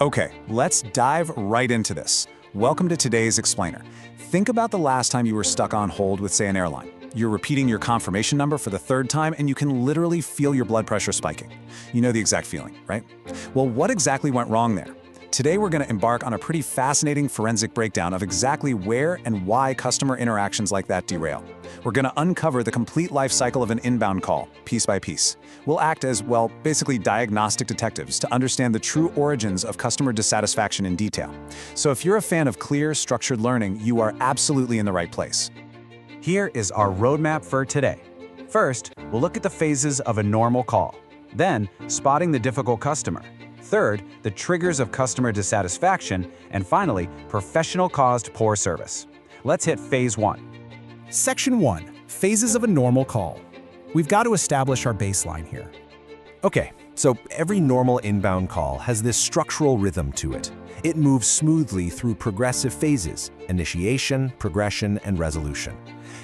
Okay, let's dive right into this. Welcome to today's explainer. Think about the last time you were stuck on hold with, say, an airline. You're repeating your confirmation number for the third time and you can literally feel your blood pressure spiking. You know the exact feeling, right? Well, what exactly went wrong there? Today we're going to embark on a pretty fascinating forensic breakdown of exactly where and why customer interactions like that derail. We're going to uncover the complete life cycle of an inbound call, piece by piece. We'll act as, well, basically diagnostic detectives to understand the true origins of customer dissatisfaction in detail. So if you're a fan of clear, structured learning, you are absolutely in the right place. Here is our roadmap for today. First, we'll look at the phases of a normal call. Then, spotting the difficult customer. Third, the triggers of customer dissatisfaction. And finally, professional-caused poor service. Let's hit Phase 1. Section 1. Phases of a normal call. We've got to establish our baseline here. Okay, so every normal inbound call has this structural rhythm to it. It moves smoothly through progressive phases: initiation, progression, and resolution.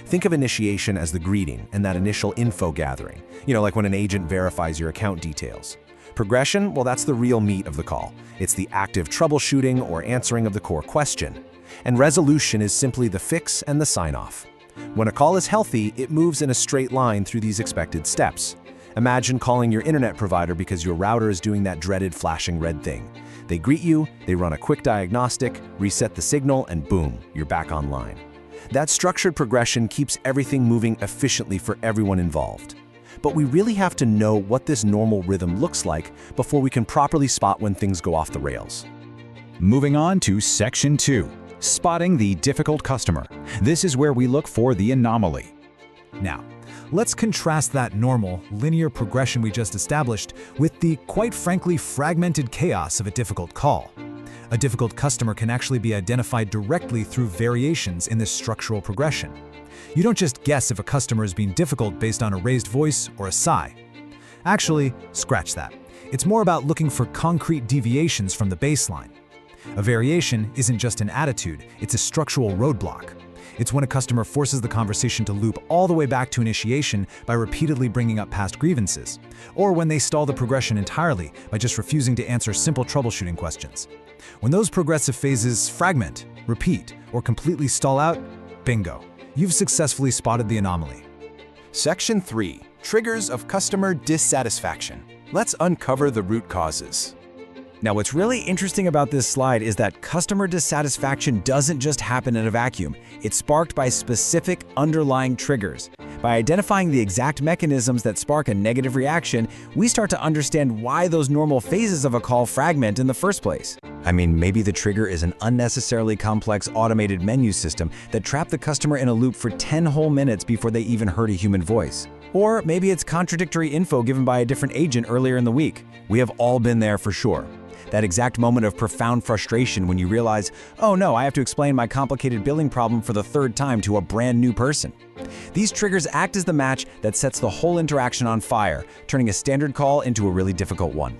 Think of initiation as the greeting and that initial info gathering, like when an agent verifies your account details. Progression, well, that's the real meat of the call. It's the active troubleshooting or answering of the core question. And resolution is simply the fix and the sign-off. When a call is healthy, it moves in a straight line through these expected steps. Imagine calling your internet provider because your router is doing that dreaded flashing red thing. They greet you, they run a quick diagnostic, reset the signal, and boom, you're back online. That structured progression keeps everything moving efficiently for everyone involved. But we really have to know what this normal rhythm looks like before we can properly spot when things go off the rails. Moving on to Section 2, spotting the difficult customer. This is where we look for the anomaly. Now, let's contrast that normal, linear progression we just established with the, quite frankly, fragmented chaos of a difficult call. A difficult customer can actually be identified directly through variations in this structural progression. You don't just guess if a customer is being difficult based on a raised voice or a sigh. Actually, scratch that. It's more about looking for concrete deviations from the baseline. A variation isn't just an attitude, it's a structural roadblock. It's when a customer forces the conversation to loop all the way back to initiation by repeatedly bringing up past grievances, or when they stall the progression entirely by just refusing to answer simple troubleshooting questions. When those progressive phases fragment, repeat, or completely stall out, bingo. You've successfully spotted the anomaly. Section 3. Triggers of customer dissatisfaction. Let's uncover the root causes. Now, what's really interesting about this slide is that customer dissatisfaction doesn't just happen in a vacuum. It's sparked by specific underlying triggers. By identifying the exact mechanisms that spark a negative reaction, we start to understand why those normal phases of a call fragment in the first place. I mean, maybe the trigger is an unnecessarily complex automated menu system that trapped the customer in a loop for 10 whole minutes before they even heard a human voice. Or maybe it's contradictory info given by a different agent earlier in the week. We have all been there for sure. That exact moment of profound frustration when you realize, oh no, I have to explain my complicated billing problem for the third time to a brand new person. These triggers act as the match that sets the whole interaction on fire, turning a standard call into a really difficult one.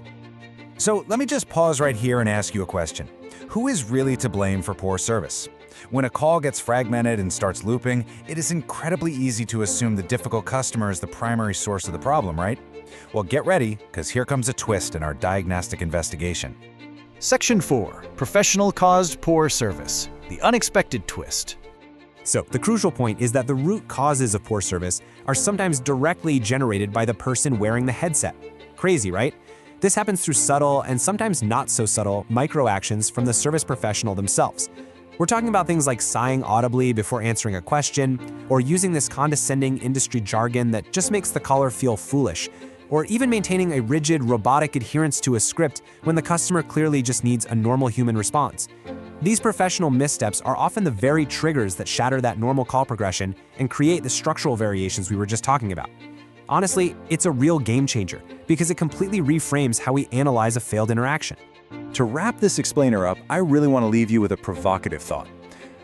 So let me just pause right here and ask you a question. Who is really to blame for poor service? When a call gets fragmented and starts looping, it is incredibly easy to assume the difficult customer is the primary source of the problem, right? Well, get ready, because here comes a twist in our diagnostic investigation. Section 4. Professional-caused poor service. The unexpected twist. So, the crucial point is that the root causes of poor service are sometimes directly generated by the person wearing the headset. Crazy, right? This happens through subtle and sometimes not so subtle micro-actions from the service professional themselves. We're talking about things like sighing audibly before answering a question, or using this condescending industry jargon that just makes the caller feel foolish, or even maintaining a rigid, robotic adherence to a script when the customer clearly just needs a normal human response. These professional missteps are often the very triggers that shatter that normal call progression and create the structural variations we were just talking about. Honestly, it's a real game changer because it completely reframes how we analyze a failed interaction. To wrap this explainer up, I really want to leave you with a provocative thought.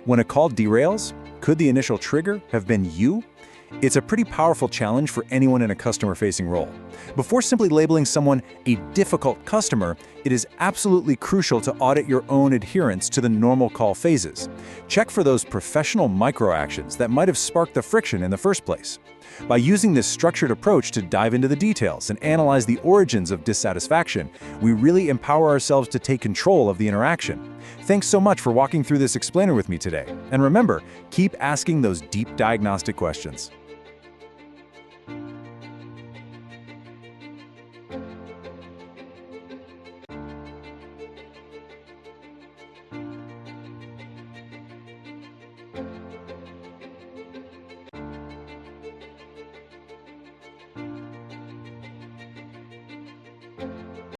When a call derails, could the initial trigger have been you? It's a pretty powerful challenge for anyone in a customer-facing role. Before simply labeling someone a difficult customer, it is absolutely crucial to audit your own adherence to the normal call phases. Check for those professional microactions that might have sparked the friction in the first place. By using this structured approach to dive into the details and analyze the origins of dissatisfaction, we really empower ourselves to take control of the interaction. Thanks so much for walking through this explainer with me today. And remember, keep asking those deep diagnostic questions.